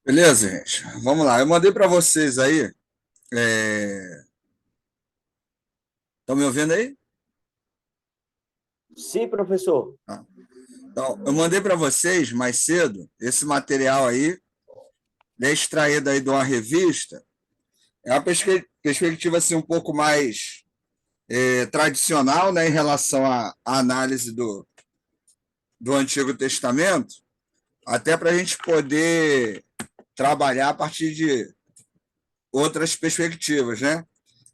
Beleza, gente? Vamos lá. Eu mandei para vocês aí. Estão me ouvindo aí? Sim, professor. Ah. Então, eu mandei para vocês mais cedo esse material aí, extraído aí de uma revista. É uma perspectiva assim, um pouco mais tradicional, né, em relação à análise do Antigo Testamento, até para a gente poder trabalhar a partir de outras perspectivas, né?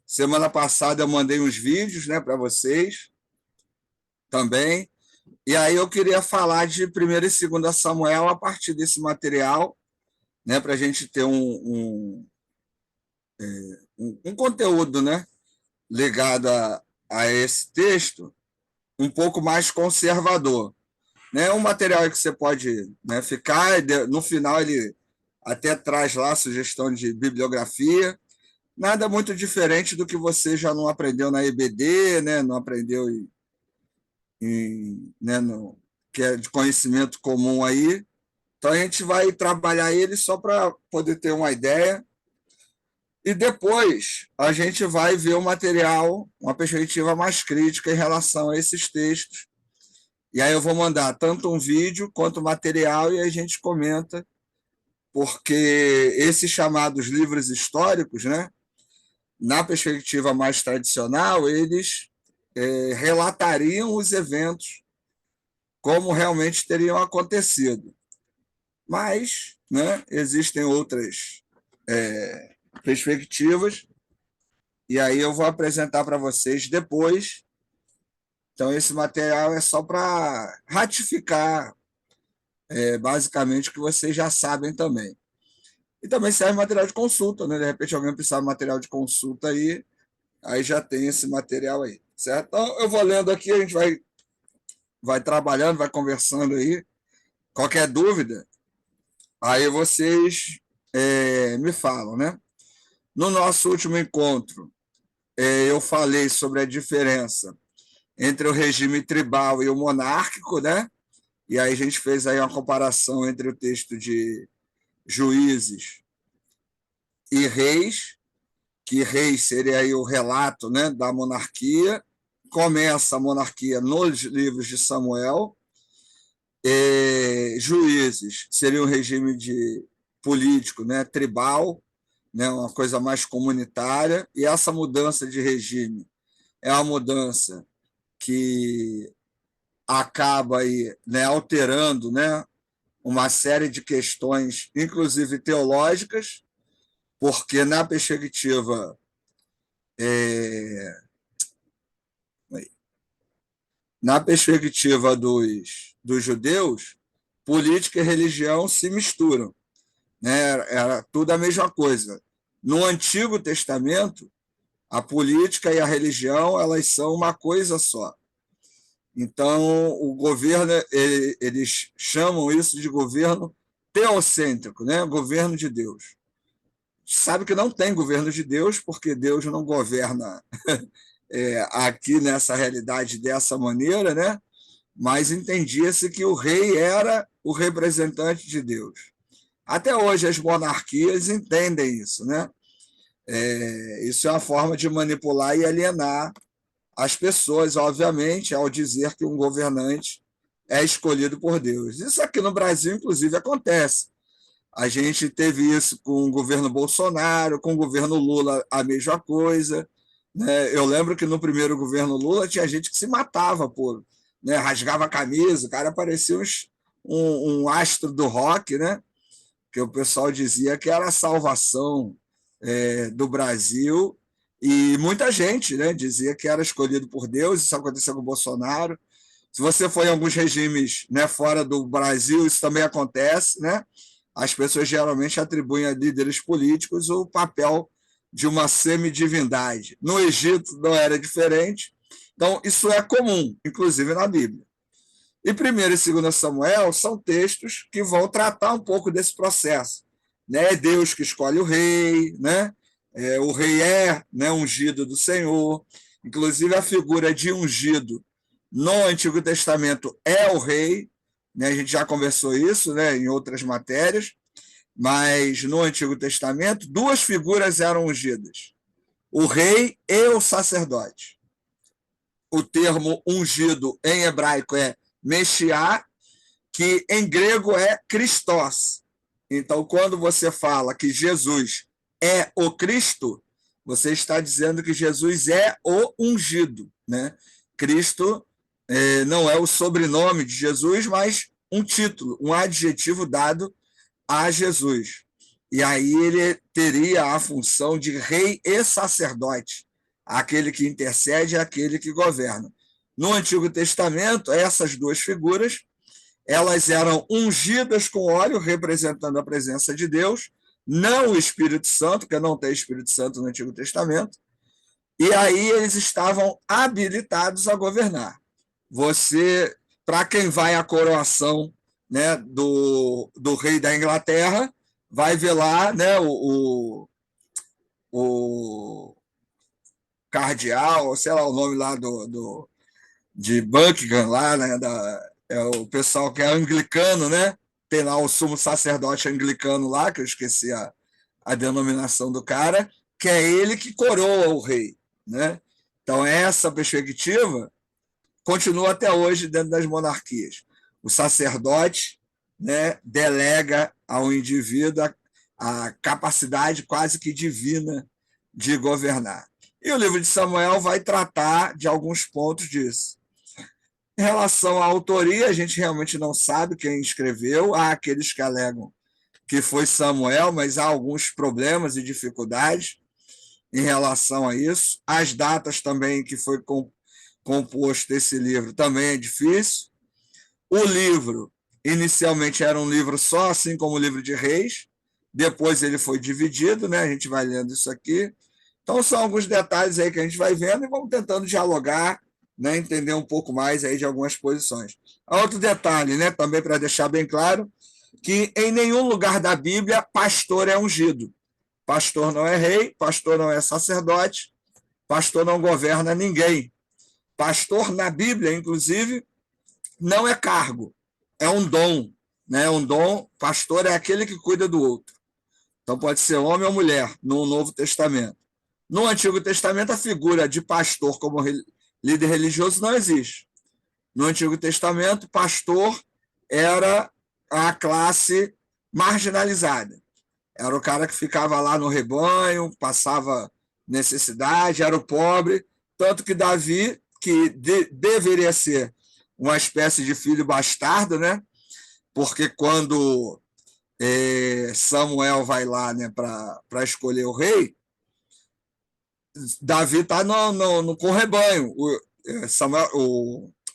Semana passada eu mandei uns vídeos, né, para vocês também. E aí eu queria falar de 1º e 2º Samuel a partir desse material, né, para a gente ter um conteúdo, né, ligado a esse texto, um pouco mais conservador. Né? Um material que você pode, né, ficar, no final ele até traz lá a sugestão de bibliografia, nada muito diferente do que você já não aprendeu na EBD, né, não aprendeu né, que é de conhecimento comum aí. Então a gente vai trabalhar ele só para poder ter uma ideia. E depois a gente vai ver o material, uma perspectiva mais crítica em relação a esses textos. E aí eu vou mandar tanto um vídeo quanto material e a gente comenta, porque esses chamados livros históricos, né, na perspectiva mais tradicional, eles relatariam os eventos como realmente teriam acontecido. Mas, né, existem outras perspectivas, e aí eu vou apresentar para vocês depois. Então, esse material é só para ratificar, basicamente, o que vocês já sabem também. E também serve material de consulta, né? De repente alguém precisar de material de consulta aí já tem esse material aí, certo? Então, eu vou lendo aqui, a gente vai trabalhando, vai conversando aí. Qualquer dúvida, aí vocês me falam, né? No nosso último encontro, eu falei sobre a diferença entre o regime tribal e o monárquico, né? E aí a gente fez aí uma comparação entre o texto de Juízes e Reis, que Reis seria aí o relato, né, da monarquia. Começa a monarquia nos livros de Samuel. Juízes seria um regime de político, né, tribal, né, uma coisa mais comunitária. E essa mudança de regime é uma mudança que acaba aí, né, alterando, né, uma série de questões, inclusive teológicas, porque é, na perspectiva dos judeus, política e religião se misturam, né? Era tudo a mesma coisa. No Antigo Testamento, a política e a religião elas são uma coisa só. Então, o governo, eles chamam isso de governo teocêntrico, né? Governo de Deus. Sabe que não tem governo de Deus, porque Deus não governa aqui nessa realidade dessa maneira, né? Mas entendia-se que o rei era o representante de Deus. Até hoje as monarquias entendem isso, né? Isso é uma forma de manipular e alienar as pessoas, obviamente, ao dizer que um governante é escolhido por Deus. Isso aqui no Brasil, inclusive, acontece. A gente teve isso com o governo Bolsonaro, com o governo Lula, a mesma coisa. Né? Eu lembro que no primeiro governo Lula tinha gente que se matava por, né? Rasgava a camisa, o cara parecia um astro do rock, né? Que o pessoal dizia que era a salvação do Brasil, e muita gente, né, dizia que era escolhido por Deus. Isso aconteceu com o Bolsonaro. Se você for em alguns regimes, né, fora do Brasil, isso também acontece, né? As pessoas geralmente atribuem a líderes políticos o papel de uma semidivindade. No Egito não era diferente. Então, isso é comum, inclusive na Bíblia. E 1º e 2º Samuel são textos que vão tratar um pouco desse processo. Né? É Deus que escolhe o rei, né? O rei é, né, ungido do Senhor. Inclusive, a figura de ungido no Antigo Testamento é o rei. Né? A gente já conversou isso, né, em outras matérias. mas no Antigo Testamento, duas figuras eram ungidas: o rei e o sacerdote. O termo ungido em hebraico é Meshiá, que em grego é Christos. Então, quando você fala que Jesus é o Cristo, você está dizendo que Jesus é o ungido, né? Cristo não é o sobrenome de Jesus, mas um título, um adjetivo dado a Jesus. E aí ele teria a função de rei e sacerdote, aquele que intercede e aquele que governa. No Antigo Testamento, essas duas figuras, elas eram ungidas com óleo, representando a presença de Deus, não o Espírito Santo, porque não tem Espírito Santo no Antigo Testamento, e aí eles estavam habilitados a governar. Você, para quem vai à coroação, né, do rei da Inglaterra, vai ver lá, né, o cardeal, sei lá o nome lá de Buckingham, lá, né, é o pessoal que é anglicano, né? Tem lá o sumo sacerdote anglicano lá, que eu esqueci a denominação do cara, que é ele que coroa o rei, né? Então, essa perspectiva continua até hoje dentro das monarquias. O sacerdote, né, delega ao indivíduo a capacidade quase que divina de governar. E o livro de Samuel vai tratar de alguns pontos disso. Em relação à autoria, a gente realmente não sabe quem escreveu. Há aqueles que alegam que foi Samuel, mas há alguns problemas e dificuldades em relação a isso. As datas também que foi composto esse livro também é difícil. O livro, inicialmente, era um livro só, assim como o livro de Reis. Depois ele foi dividido, né? A gente vai lendo isso aqui. Então, são alguns detalhes aí que a gente vai vendo e vamos tentando dialogar, né? Entender um pouco mais aí de algumas posições. Outro detalhe, né? Também para deixar bem claro, que em nenhum lugar da Bíblia pastor é ungido. Pastor não é rei, pastor não é sacerdote, pastor não governa ninguém. Pastor na Bíblia, inclusive, não é cargo, é um dom. Né? Um dom, pastor é aquele que cuida do outro. Então pode ser homem ou mulher no Novo Testamento. No Antigo Testamento, a figura de pastor como líder religioso não existe. No Antigo Testamento, pastor era a classe marginalizada. Era o cara que ficava lá no rebanho, passava necessidade, era o pobre. Tanto que Davi, que deveria ser uma espécie de filho bastardo, né? Porque quando Samuel vai lá, né, para escolher o rei, Davi está com o rebanho.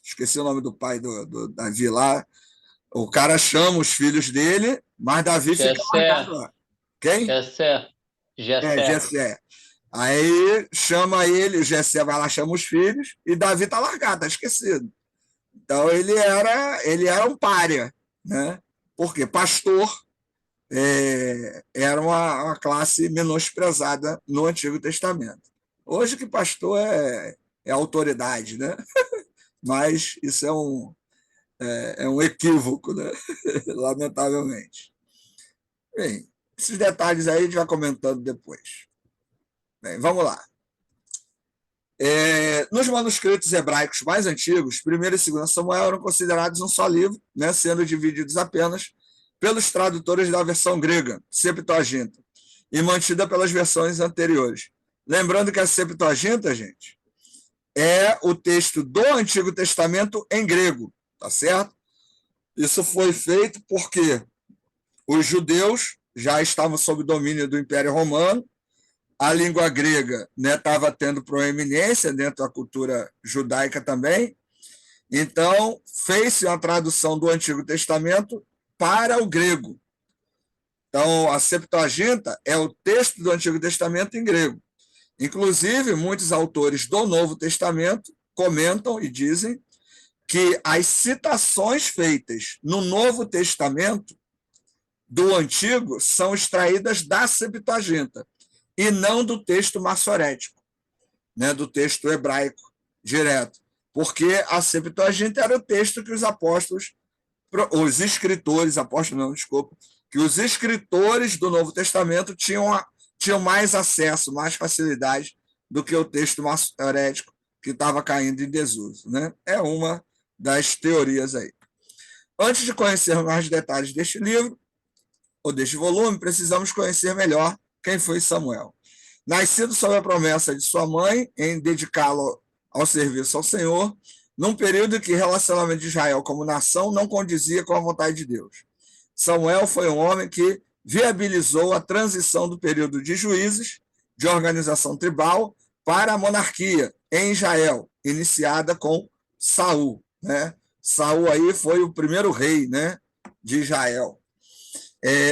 Esqueci o nome do pai do Davi lá. O cara chama os filhos dele, mas Davi fica largado lá. Quem? Jessé. Jessé. Aí chama ele, Jessé vai lá, chama os filhos, e Davi está largado, está esquecido. Então ele era um pária, né? Porque pastor era uma classe menosprezada no Antigo Testamento. Hoje que pastor é autoridade, né? Mas isso é um equívoco, né? Lamentavelmente. Bem, esses detalhes aí a gente vai comentando depois. Bem, vamos lá. Nos manuscritos hebraicos mais antigos, 1º e 2 Samuel eram considerados um só livro, né, sendo divididos apenas pelos tradutores da versão grega, Septuaginta, e mantida pelas versões anteriores. Lembrando que a Septuaginta, gente, é o texto do Antigo Testamento em grego, tá certo? Isso foi feito porque os judeus já estavam sob domínio do Império Romano, a língua grega estava tendo proeminência dentro da cultura judaica também, então fez-se uma tradução do Antigo Testamento para o grego. Então, a Septuaginta é o texto do Antigo Testamento em grego. Inclusive, muitos autores do Novo Testamento comentam e dizem que as citações feitas no Novo Testamento do Antigo são extraídas da Septuaginta e não do texto massorético, né, do texto hebraico direto, porque a Septuaginta era o texto que os apóstolos, os escritores, apóstolos não, desculpa, que os escritores do Novo Testamento tinham mais acesso, mais facilidade do que o texto maçorético que estava caindo em desuso, né? É uma das teorias aí. Antes de conhecer mais detalhes deste livro, ou deste volume, precisamos conhecer melhor quem foi Samuel. Nascido sob a promessa de sua mãe em dedicá-lo ao serviço ao Senhor, num período em que o relacionamento de Israel como nação não condizia com a vontade de Deus. Samuel foi um homem que viabilizou a transição do período de juízes, de organização tribal, para a monarquia em Israel, iniciada com Saul, né? Saul aí foi o primeiro rei, né, de Israel.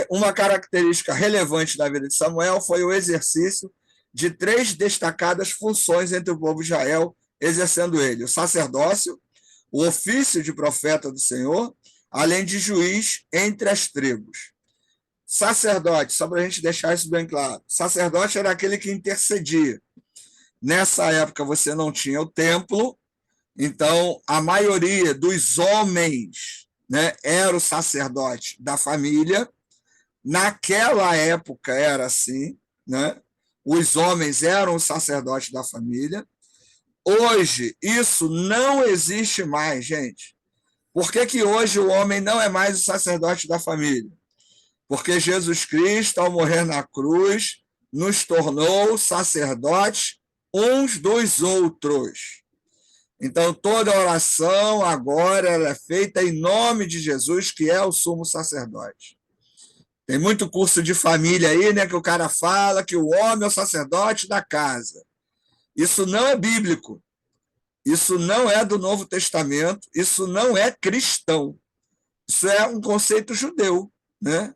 Uma característica relevante da vida de Samuel foi o exercício de 3 destacadas funções entre o povo de Israel, exercendo ele: o sacerdócio, o ofício de profeta do Senhor, além de juiz entre as tribos. Sacerdote, só para a gente deixar isso bem claro, sacerdote era aquele que intercedia. Nessa época você não tinha o templo, então a maioria dos homens, né, era o sacerdote da família. Naquela época era assim, né? Os homens eram os sacerdotes da família. Hoje isso não existe mais, gente. Por que hoje o homem não é mais o sacerdote da família? Porque Jesus Cristo, ao morrer na cruz, nos tornou sacerdotes uns dos outros. Então, toda oração agora ela é feita em nome de Jesus, que é o sumo sacerdote. Tem muito curso de família aí, né, que o cara fala que o homem é o sacerdote da casa. Isso não é bíblico. Isso não é do Novo Testamento. Isso não é cristão. Isso é um conceito judeu, né?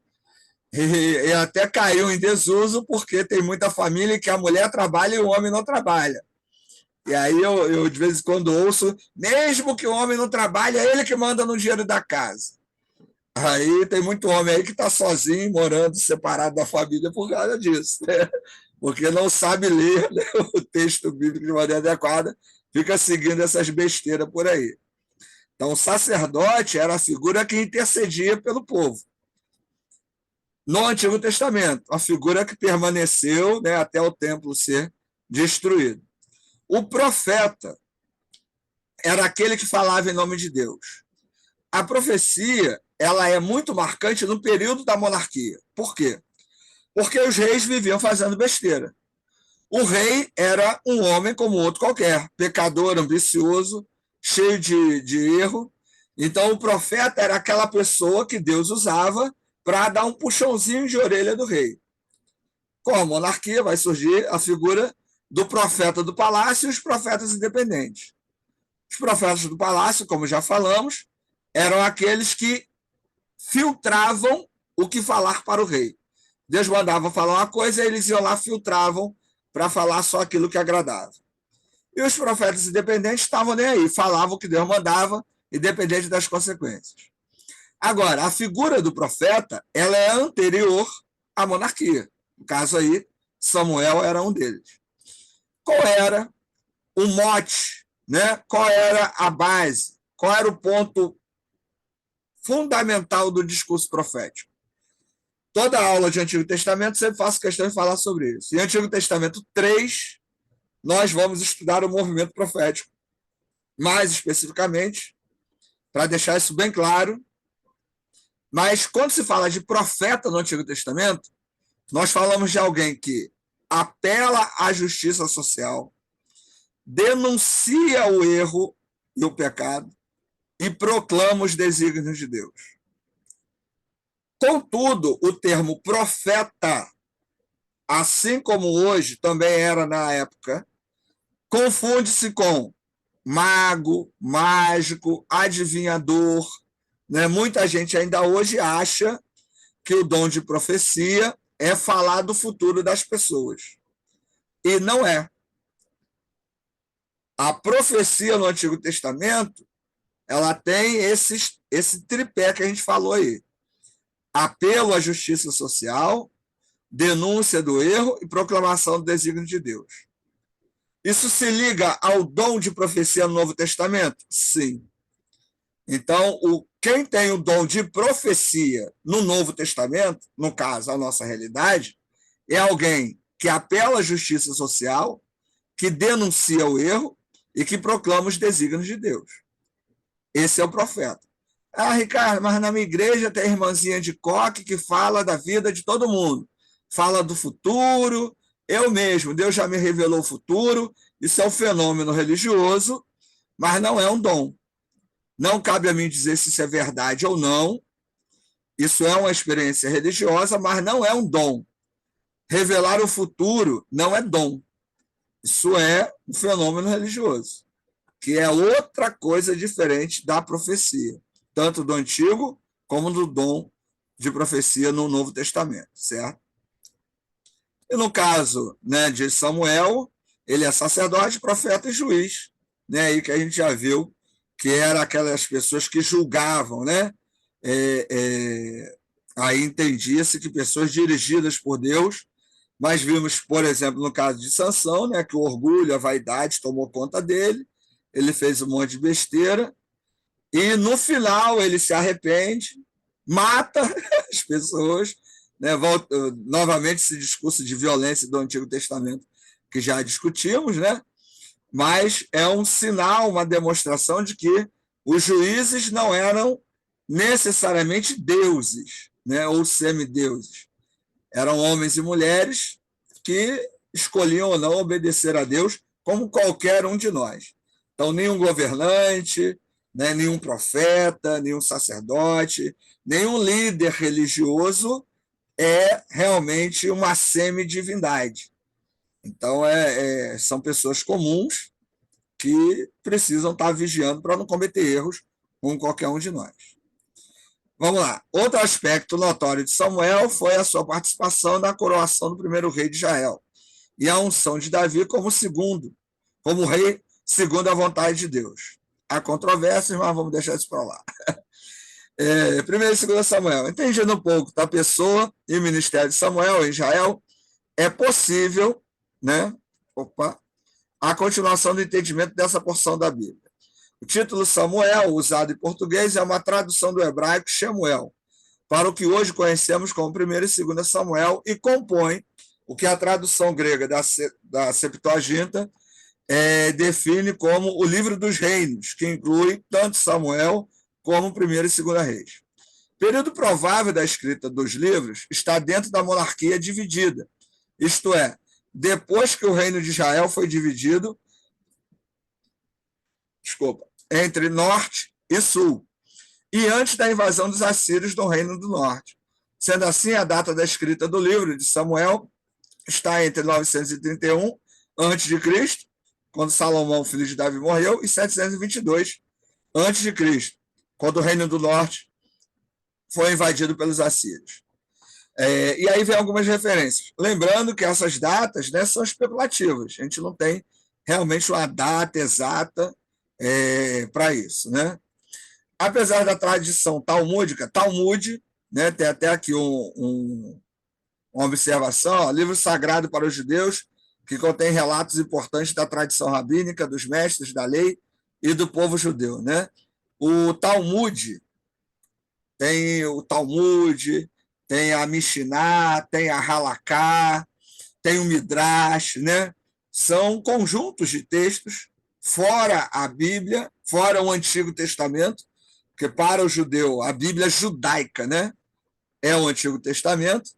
E até caiu em desuso porque tem muita família que a mulher trabalha e o homem não trabalha. E aí eu de vez em quando ouço, mesmo que o homem não trabalhe, é ele que manda no dinheiro da casa. Aí tem muito homem aí que está sozinho, morando separado da família por causa disso, né? Porque não sabe ler, né, o texto bíblico de maneira adequada, fica seguindo essas besteiras por aí. Então, o sacerdote era a figura que intercedia pelo povo. No Antigo Testamento, a figura que permaneceu, né, até o templo ser destruído. O profeta era aquele que falava em nome de Deus. A profecia ela é muito marcante no período da monarquia. Por quê? Porque os reis viviam fazendo besteira. O rei era um homem como outro qualquer, pecador, ambicioso, cheio de erro. Então, o profeta era aquela pessoa que Deus usava para dar um puxãozinho de orelha do rei. Com a monarquia vai surgir a figura do profeta do palácio e os profetas independentes. Os profetas do palácio, como já falamos, eram aqueles que filtravam o que falar para o rei. Deus mandava falar uma coisa e eles iam lá, filtravam para falar só aquilo que agradava. E os profetas independentes estavam nem aí, falavam o que Deus mandava, independente das consequências. Agora, a figura do profeta ela é anterior à monarquia. No caso aí, Samuel era um deles. Qual era o mote, né? Qual era a base? Qual era o ponto fundamental do discurso profético? Toda aula de Antigo Testamento sempre faço questão de falar sobre isso. Em Antigo Testamento 3, nós vamos estudar o movimento profético. Mais especificamente, para deixar isso bem claro, mas quando se fala de profeta no Antigo Testamento, nós falamos de alguém que apela à justiça social, denuncia o erro e o pecado e proclama os desígnios de Deus. Contudo, o termo profeta, assim como hoje também era na época, confunde-se com mago, mágico, adivinhador, né? Muita gente ainda hoje acha que o dom de profecia é falar do futuro das pessoas. E não é. A profecia no Antigo Testamento ela tem esse tripé que a gente falou aí. Apelo à justiça social, denúncia do erro e proclamação do desígnio de Deus. Isso se liga ao dom de profecia no Novo Testamento? Sim. Então, quem tem o dom de profecia no Novo Testamento, no caso, a nossa realidade, é alguém que apela à justiça social, que denuncia o erro e que proclama os desígnios de Deus. Esse é o profeta. Ah, Ricardo, mas na minha igreja tem a irmãzinha de coque que fala da vida de todo mundo. Fala do futuro, eu mesmo, Deus já me revelou o futuro, isso é um fenômeno religioso, mas não é um dom. Não cabe a mim dizer se isso é verdade ou não, isso é uma experiência religiosa, mas não é um dom. Revelar o futuro não é dom, isso é um fenômeno religioso, que é outra coisa diferente da profecia, tanto do Antigo como do dom de profecia no Novo Testamento, certo? E no caso, né, de Samuel, ele é sacerdote, profeta e juiz, né, aí que a gente já viu que eram aquelas pessoas que julgavam, né? Aí entendia-se que pessoas dirigidas por Deus, mas vimos, por exemplo, no caso de Sansão, né, que o orgulho, a vaidade tomou conta dele, ele fez um monte de besteira, e no final ele se arrepende, mata as pessoas, né? Volta, novamente esse discurso de violência do Antigo Testamento que já discutimos, né? Mas é um sinal, uma demonstração de que os juízes não eram necessariamente deuses, né? Ou semideuses. Eram homens e mulheres que escolhiam ou não obedecer a Deus, como qualquer um de nós. Então, nenhum governante, né, nenhum profeta, nenhum sacerdote, nenhum líder religioso é realmente uma semidivindade. Então, são pessoas comuns que precisam estar vigiando para não cometer erros como qualquer um de nós. Vamos lá. Outro aspecto notório de Samuel foi a sua participação na coroação do primeiro rei de Israel e a unção de Davi como segundo, como rei segundo a vontade de Deus. Há controvérsias, mas vamos deixar isso para lá. Primeiro e segundo Samuel. Entendendo um pouco da pessoa e ministério de Samuel em Israel, é possível, né, a continuação do entendimento dessa porção da Bíblia. O título Samuel, usado em português, é uma tradução do hebraico Shemuel, para o que hoje conhecemos como 1 e 2 Samuel, e compõe o que a tradução grega da Septuaginta define como o livro dos reinos, que inclui tanto Samuel como 1 e 2 Reis. O período provável da escrita dos livros está dentro da monarquia dividida, isto é, depois que o reino de Israel foi dividido entre norte e sul, e antes da invasão dos assírios no reino do norte. Sendo assim, a data da escrita do livro de Samuel está entre 931 a.C., quando Salomão, filho de Davi, morreu, e 722 a.C., quando o reino do norte foi invadido pelos assírios. E aí vem algumas referências. Lembrando que essas datas, né, são especulativas. A gente não tem realmente uma data exata para isso, né? Apesar da tradição talmúdica, Talmud, né, tem até aqui uma observação, ó, livro sagrado para os judeus, que contém relatos importantes da tradição rabínica, dos mestres da lei e do povo judeu, né? O Talmud, tem a Mishnah, tem a Halaká, tem o Midrash, né? São conjuntos de textos fora a Bíblia, fora o Antigo Testamento, que para o judeu a Bíblia judaica, né, é o Antigo Testamento,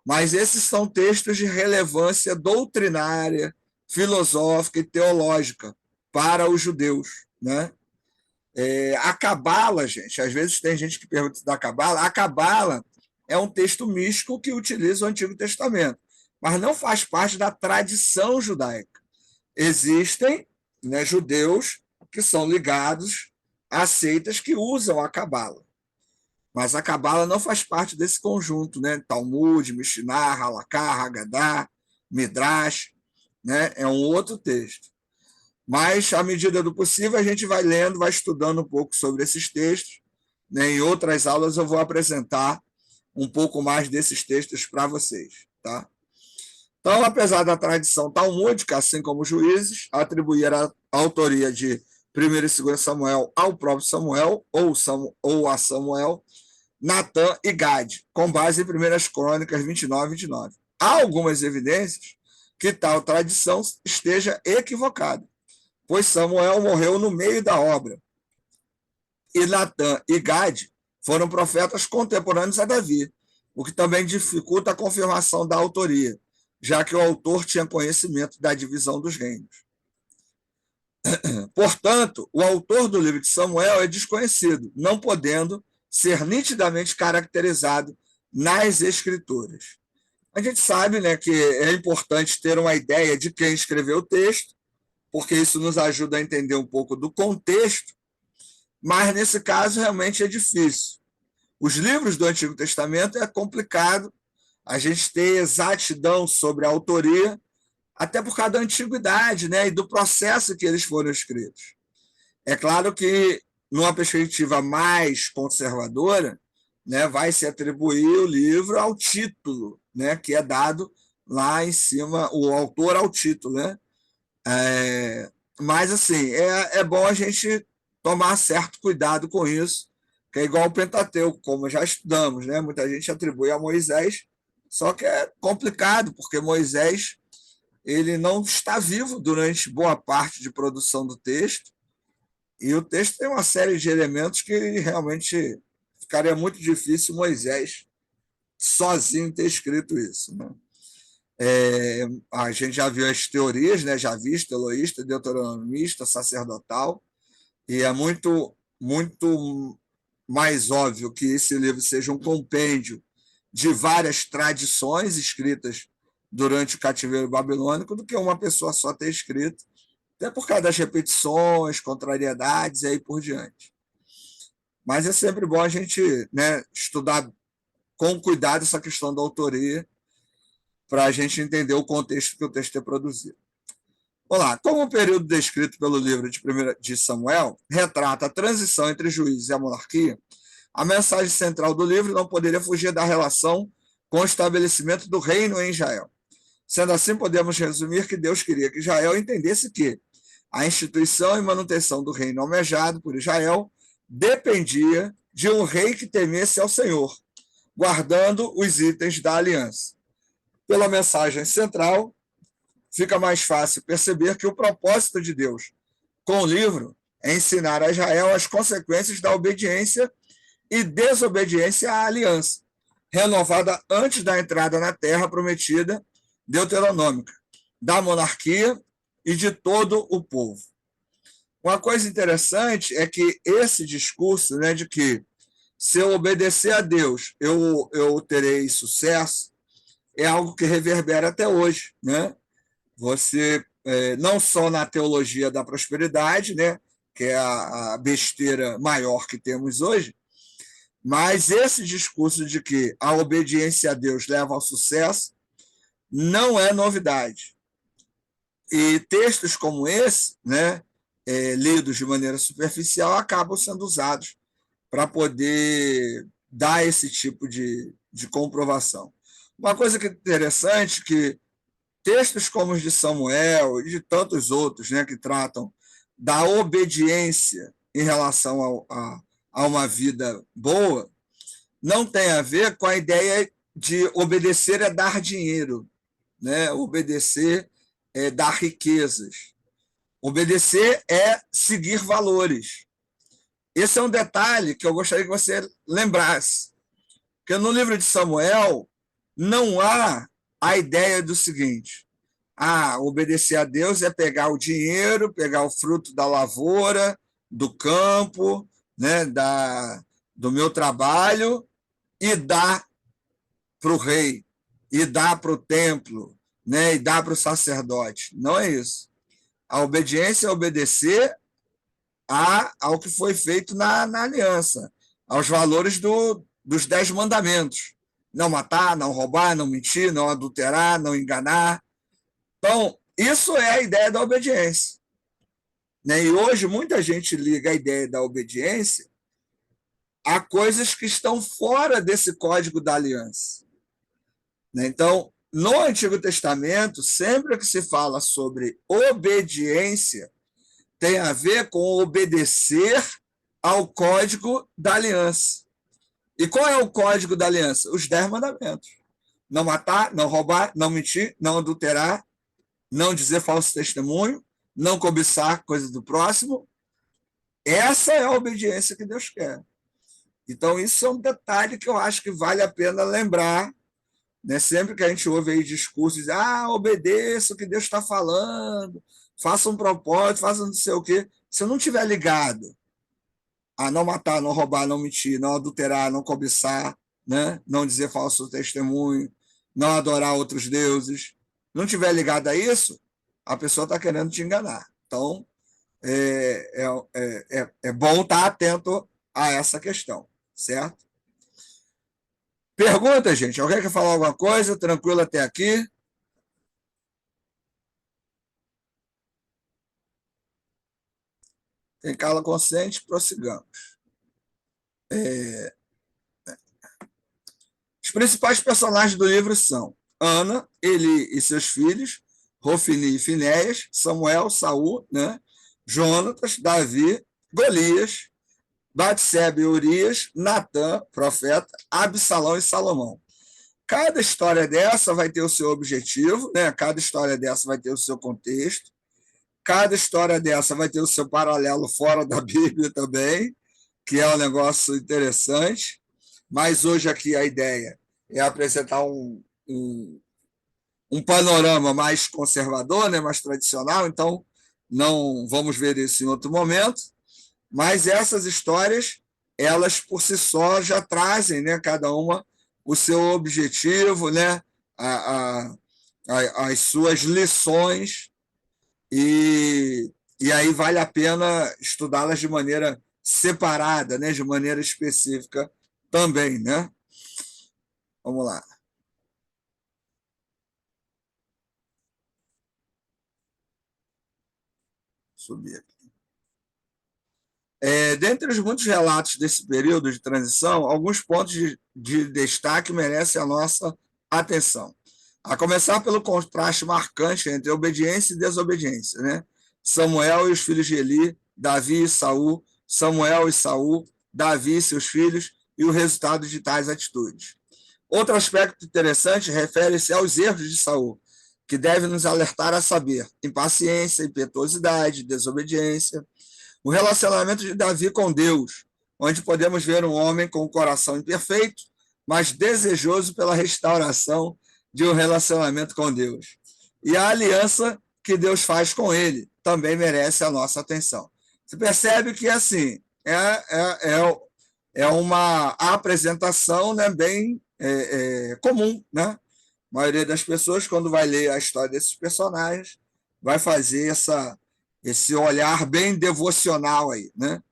mas esses são textos de relevância doutrinária, filosófica e teológica para os judeus, né? A Cabala, gente, às vezes tem gente que pergunta da Cabala. A Cabala é um texto místico que utiliza o Antigo Testamento, mas não faz parte da tradição judaica. Existem, né, judeus que são ligados a seitas que usam a Cabala, mas a Cabala não faz parte desse conjunto, né? Talmud, Mishnah, Halaká, Haggadah, Midrash, né? É um outro texto. Mas, à medida do possível, a gente vai lendo, vai estudando um pouco sobre esses textos, né? Em outras aulas eu vou apresentar um pouco mais desses textos para vocês, tá? Então, apesar da tradição talmúdica, assim como os juízes, atribuir a autoria de 1 e 2 Samuel ao próprio Samuel, ou a Samuel, Natã e Gade, com base em 1 Crônicas 29 e 29. Há algumas evidências que tal tradição esteja equivocada, pois Samuel morreu no meio da obra, e Natã e Gade foram profetas contemporâneos a Davi, o que também dificulta a confirmação da autoria, já que o autor tinha conhecimento da divisão dos reinos. Portanto, o autor do livro de Samuel é desconhecido, não podendo ser nitidamente caracterizado nas escrituras. A gente sabe, né, que é importante ter uma ideia de quem escreveu o texto, porque isso nos ajuda a entender um pouco do contexto, mas nesse caso realmente é difícil. Os livros do Antigo Testamento é complicado a gente ter exatidão sobre a autoria, até por causa da antiguidade, né, e do processo que eles foram escritos. É claro que, numa perspectiva mais conservadora, né, vai se atribuir o livro ao título, né, que é dado lá em cima, o autor ao título. Né? Mas, assim, é bom a gente tomar certo cuidado com isso, que é igual o Pentateuco, como já estudamos. Né? Muita gente atribui a Moisés, só que é complicado, porque Moisés ele não está vivo durante boa parte de produção do texto, e o texto tem uma série de elementos que realmente ficaria muito difícil Moisés sozinho ter escrito isso. Né? A gente já viu as teorias, né? Já visto, eloísta, deuteronomista, sacerdotal, e é muito, muito mais óbvio que esse livro seja um compêndio de várias tradições escritas durante o cativeiro babilônico do que uma pessoa só ter escrito, até por causa das repetições, contrariedades e aí por diante. Mas é sempre bom a gente, né, estudar com cuidado essa questão da autoria para a gente entender o contexto que o texto é produzido. Olá, como o período descrito pelo livro de Samuel retrata a transição entre juízes e a monarquia, a mensagem central do livro não poderia fugir da relação com o estabelecimento do reino em Israel. Sendo assim, podemos resumir que Deus queria que Israel entendesse que a instituição e manutenção do reino almejado por Israel dependia de um rei que temesse ao Senhor, guardando os itens da aliança. Pela mensagem central, fica mais fácil perceber que o propósito de Deus com o livro é ensinar a Israel as consequências da obediência e desobediência à aliança, renovada antes da entrada na terra prometida deuteronômica, da monarquia e de todo o povo. Uma coisa interessante é que esse discurso, né, de que se eu obedecer a Deus, eu terei sucesso, é algo que reverbera até hoje. Né? Você, não só na teologia da prosperidade, né, que é a besteira maior que temos hoje, mas esse discurso de que a obediência a Deus leva ao sucesso não é novidade. E textos como esse, né, lidos de maneira superficial, acabam sendo usados para poder dar esse tipo de comprovação. Uma coisa que é interessante que textos como os de Samuel e de tantos outros, né, que tratam da obediência em relação a uma vida boa, não tem a ver com a ideia de obedecer é dar dinheiro, né? Obedecer é dar riquezas. Obedecer é seguir valores. Esse é um detalhe que eu gostaria que você lembrasse. Porque no livro de Samuel não há a ideia do seguinte: obedecer a Deus é pegar o dinheiro, pegar o fruto da lavoura, do campo, né, do meu trabalho e dar para o rei, e dar para o templo, né, e dar para o sacerdote. Não é isso. A obediência é obedecer ao que foi feito na aliança, aos valores dos 10 mandamentos. Não matar, não roubar, não mentir, não adulterar, não enganar. Então, isso é a ideia da obediência. Né? E hoje muita gente liga a ideia da obediência a coisas que estão fora desse código da aliança. Né? Então, no Antigo Testamento, sempre que se fala sobre obediência, tem a ver com obedecer ao código da aliança. E qual é o código da aliança? Os 10 mandamentos. Não matar, não roubar, não mentir, não adulterar, não dizer falso testemunho, não cobiçar coisa do próximo. Essa é a obediência que Deus quer. Então, isso é um detalhe que eu acho que vale a pena lembrar, né? Sempre que a gente ouve aí discursos, obedeça o que Deus está falando, faça um propósito, faça não sei o quê. Se eu não estiver ligado a não matar, não roubar, não mentir, não adulterar, não cobiçar, né? Não dizer falso testemunho, não adorar outros deuses, não estiver ligado a isso, a pessoa está querendo te enganar. Então, é bom estar atento a essa questão, certo? Pergunta, gente? Alguém quer falar alguma coisa? Tranquilo até aqui? Tem cala consciente? Prossigamos. Os principais personagens do livro são Ana, Eli e seus filhos, Rofini e Finéias, Samuel, Saul, né? Jonatas, Davi, Golias, Batseba e Urias, Natã, profeta, Absalão e Salomão. Cada história dessa vai ter o seu objetivo, né? Cada história dessa vai ter o seu contexto, cada história dessa vai ter o seu paralelo fora da Bíblia também, que é um negócio interessante. Mas hoje aqui a ideia é apresentar um panorama mais conservador, né? Mais tradicional, então não vamos ver isso em outro momento. Mas essas histórias, elas por si só já trazem, né, cada uma o seu objetivo, né, as suas lições, e aí vale a pena estudá-las de maneira separada, né, de maneira específica também, né? Vamos lá. Subir aqui. Dentre os muitos relatos desse período de transição, alguns pontos de destaque merecem a nossa atenção. A começar pelo contraste marcante entre obediência e desobediência, né? Samuel e os filhos de Eli, Davi e Saul, Samuel e Saul, Davi e seus filhos, e o resultado de tais atitudes. Outro aspecto interessante refere-se aos erros de Saul, que deve nos alertar a saber: impaciência, impetuosidade, desobediência. O relacionamento de Davi com Deus, onde podemos ver um homem com um coração imperfeito, mas desejoso pela restauração de um relacionamento com Deus. E a aliança que Deus faz com ele também merece a nossa atenção. Você percebe que, assim, é uma apresentação, né, bem comum, né? A maioria das pessoas, quando vai ler a história desses personagens, vai fazer esse olhar bem devocional aí, né?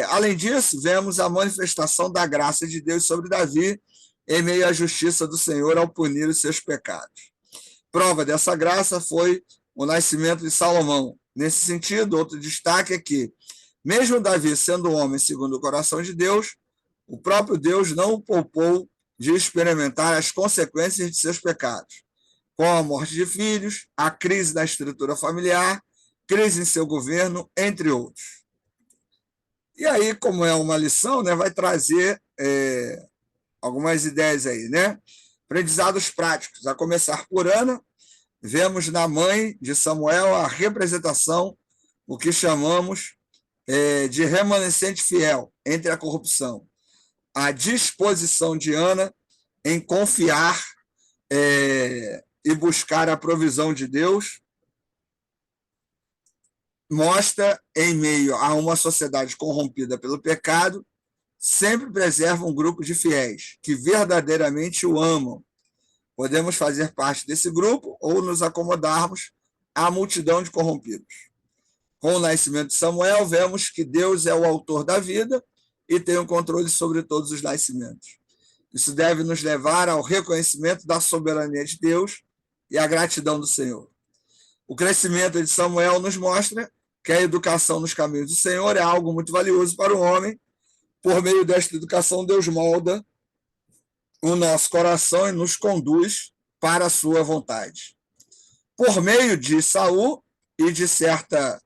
Além disso, vemos a manifestação da graça de Deus sobre Davi em meio à justiça do Senhor ao punir os seus pecados. Prova dessa graça foi o nascimento de Salomão. Nesse sentido, outro destaque é que, mesmo Davi sendo homem segundo o coração de Deus, o próprio Deus não o poupou de experimentar as consequências de seus pecados, com a morte de filhos, a crise da estrutura familiar, crise em seu governo, entre outros. E aí, como é uma lição, né, vai trazer algumas ideias aí, né? Aprendizados práticos. A começar por Ana, vemos na mãe de Samuel a representação, o que chamamos de remanescente fiel entre a corrupção. A disposição de Ana em confiar e buscar a provisão de Deus mostra, em meio a uma sociedade corrompida pelo pecado, sempre preserva um grupo de fiéis que verdadeiramente o amam. Podemos fazer parte desse grupo ou nos acomodarmos à multidão de corrompidos. Com o nascimento de Samuel, vemos que Deus é o autor da vida e tem o controle sobre todos os nascimentos. Isso deve nos levar ao reconhecimento da soberania de Deus e à gratidão do Senhor. O crescimento de Samuel nos mostra que a educação nos caminhos do Senhor é algo muito valioso para o homem. Por meio desta educação, Deus molda o nosso coração e nos conduz para a sua vontade. Por meio de Saul e de certa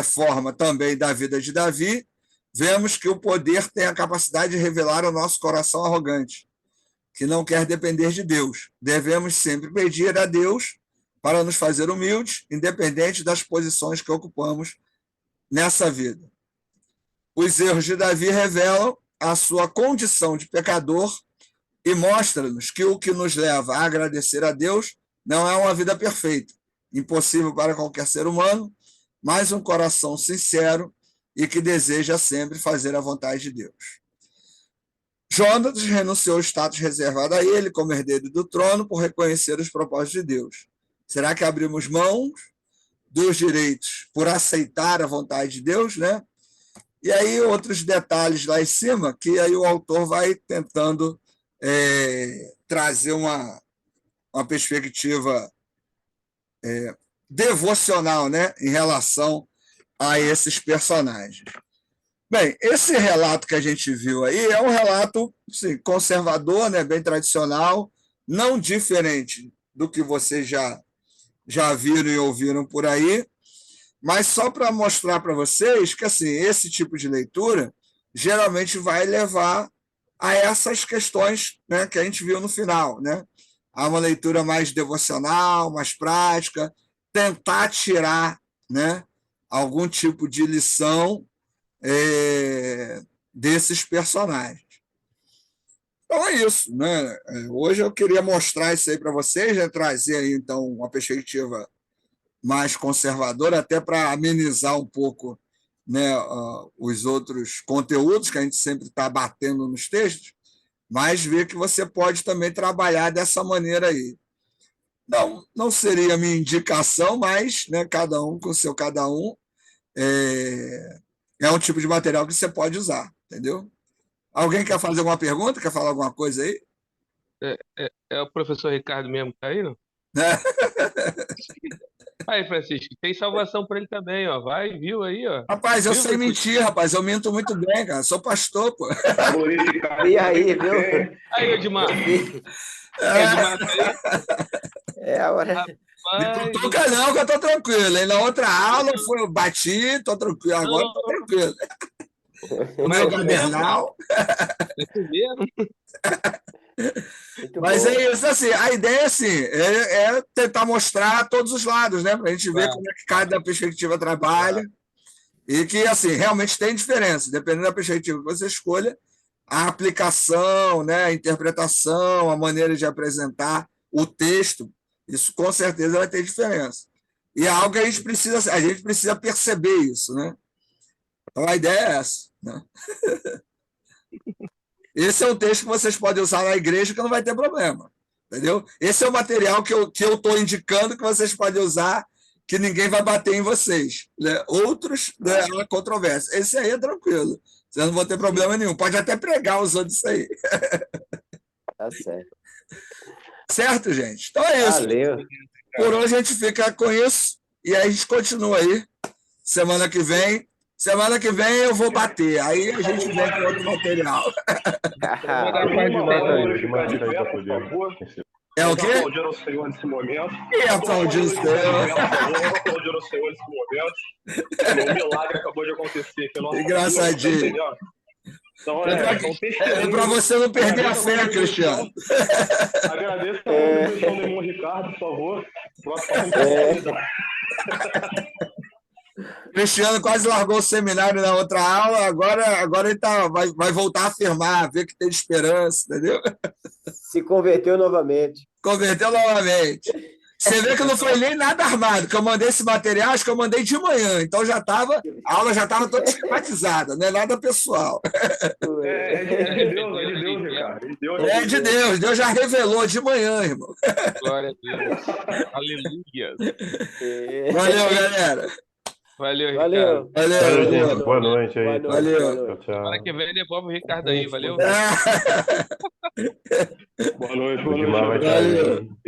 forma também da vida de Davi, vemos que o poder tem a capacidade de revelar o nosso coração arrogante, que não quer depender de Deus. Devemos sempre pedir a Deus para nos fazer humildes, independente das posições que ocupamos nessa vida. Os erros de Davi revelam a sua condição de pecador e mostram-nos que o que nos leva a agradecer a Deus não é uma vida perfeita, impossível para qualquer ser humano, mas um coração sincero e que deseja sempre fazer a vontade de Deus. Jonatas renunciou ao status reservado a ele como herdeiro do trono por reconhecer os propósitos de Deus. Será que abrimos mãos dos direitos por aceitar a vontade de Deus, né? E aí outros detalhes lá em cima que aí o autor vai tentando trazer uma perspectiva devocional, né, em relação a esses personagens. Bem, esse relato que a gente viu aí é um relato assim, conservador, né, bem tradicional, não diferente do que vocês já viram e ouviram por aí, mas só para mostrar para vocês que assim, esse tipo de leitura geralmente vai levar a essas questões, né, que a gente viu no final, né? A uma leitura mais devocional, mais prática, tentar tirar, né, algum tipo de lição desses personagens. Então é isso, né? Hoje eu queria mostrar isso aí para vocês, né? Trazer aí então uma perspectiva mais conservadora, até para amenizar um pouco, né, os outros conteúdos que a gente sempre está batendo nos textos, mas ver que você pode também trabalhar dessa maneira aí. Não seria a minha indicação, mas, né, cada um com o seu cada um, é um tipo de material que você pode usar, entendeu? Alguém quer fazer alguma pergunta? Quer falar alguma coisa aí? É o professor Ricardo mesmo que tá aí, não? Né? Aí, Francisco, tem salvação para ele também, ó. Vai, viu aí, ó. Rapaz, eu Viu, sei Francisco? mentir, rapaz. Eu minto muito bem, cara. Sou pastor, pô. Tá glorificado. E aí, viu? Aí, Edmar. É, Edmar tá aí. É a hora. me Rapaz, cutuca não, que eu tô tranquilo. Hein? Na outra aula eu bati, tô tranquilo. Agora eu tô tranquilo. O meu cadernal. Você mesmo? Muito Mas bom. é isso, assim, a ideia assim, é tentar mostrar todos os lados, né? Para a gente ver Claro. como é que cada perspectiva trabalha. E que, assim, realmente tem diferença, dependendo da perspectiva que você escolha, a aplicação, né, a interpretação, a maneira de apresentar o texto, isso com certeza vai ter diferença. E é algo que a gente precisa perceber isso, né? Então a ideia é essa, né? Esse é um texto que vocês podem usar na igreja que não vai ter problema, entendeu? Esse é o material que eu estou indicando que vocês podem usar, que ninguém vai bater em vocês, né? Outros, né, há controvérsia. Esse aí é tranquilo, vocês não vão ter problema nenhum. Pode até pregar usando isso aí. Tá certo. Certo, gente? Então é isso. Valeu. Por hoje a gente fica com isso e aí a gente continua aí. Semana que vem eu vou bater. Aí a gente vem com outro material. É o quê? Aplaudindo o Senhor nesse momento. E aplaudindo o Senhor. Aplaudindo o Senhor nesse momento. Um milagre acabou de acontecer. Engraçadinho. Então, É para você não perder a fé, Cristiano. Agradeço a contribuição do irmão Ricardo, por favor. Cristiano quase largou o seminário na outra aula, agora ele vai voltar a afirmar, ver que tem esperança, entendeu? Se converteu novamente. Converteu novamente. Você vê que não foi nem nada armado, que eu mandei esse material, acho que eu mandei de manhã, então a aula já estava toda esquematizada, não é nada pessoal. É de Deus, Ricardo. É de Deus, Deus já revelou de manhã, irmão. Glória a Deus. Aleluia. Valeu, galera. Valeu, Valeu. Ricardo. Valeu, gente. Boa noite aí. Valeu. Tchau, tchau. Semana que vem devolve o Ricardo aí, valeu? Boa noite, O Dimar vai estar aí. Valeu.